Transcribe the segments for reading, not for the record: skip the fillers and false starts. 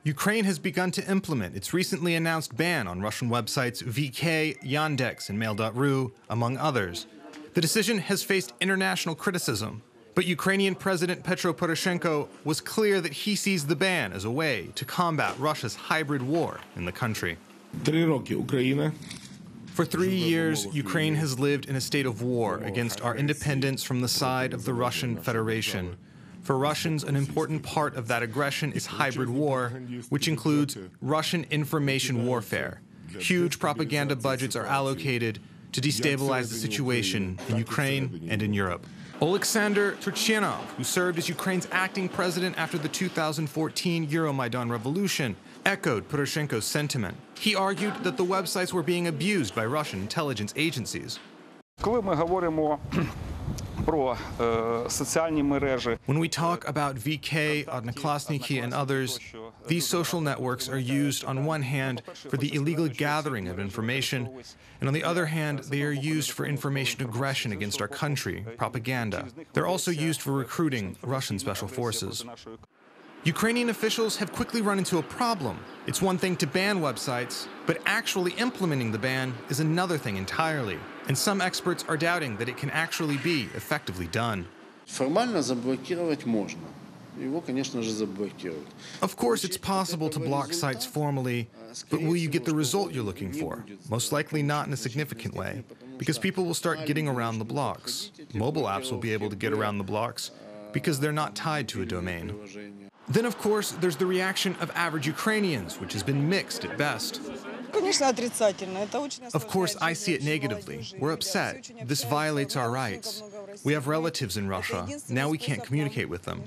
Ukraine has begun to implement its recently announced ban on Russian websites VK, Yandex, and Mail.ru, among others. The decision has faced international criticism, but Ukrainian President Petro Poroshenko was clear that he sees the ban as a way to combat Russia's hybrid war in the country. For 3 years, Ukraine has lived in a state of war against our independence from the side of the Russian Federation. For Russians, an important part of that aggression is hybrid war, which includes Russian information warfare. Huge propaganda budgets are allocated to destabilize the situation in Ukraine and in Europe. Oleksandr Turchinov, who served as Ukraine's acting president after the 2014 Euromaidan revolution, echoed Poroshenko's sentiment. He argued that the websites were being abused by Russian intelligence agencies. When we talk about VK, Odnoklassniki, and others, these social networks are used on one hand for the illegal gathering of information, and on the other hand, they are used for information aggression against our country, propaganda. They're also used for recruiting Russian special forces. Ukrainian officials have quickly run into a problem. It's one thing to ban websites, but actually implementing the ban is another thing entirely. And some experts are doubting that it can actually be effectively done. Of course, it's possible to block sites formally, but will you get the result you're looking for? Most likely not in a significant way, because people will start getting around the blocks. Mobile apps will be able to get around the blocks because they're not tied to a domain. Then, of course, there's the reaction of average Ukrainians, which has been mixed at best. Of course, I see it negatively. We're upset. This violates our rights. We have relatives in Russia. Now we can't communicate with them.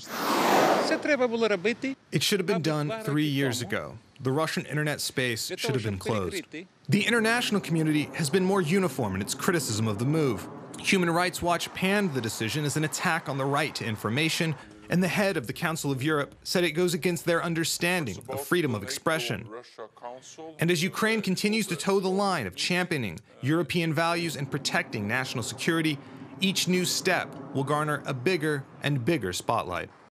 It should have been done 3 years ago. The Russian internet space should have been closed. The international community has been more uniform in its criticism of the move. Human Rights Watch panned the decision as an attack on the right to information, and the head of the Council of Europe said it goes against their understanding of freedom of expression. And as Ukraine continues to toe the line of championing European values and protecting national security, each new step will garner a bigger and bigger spotlight.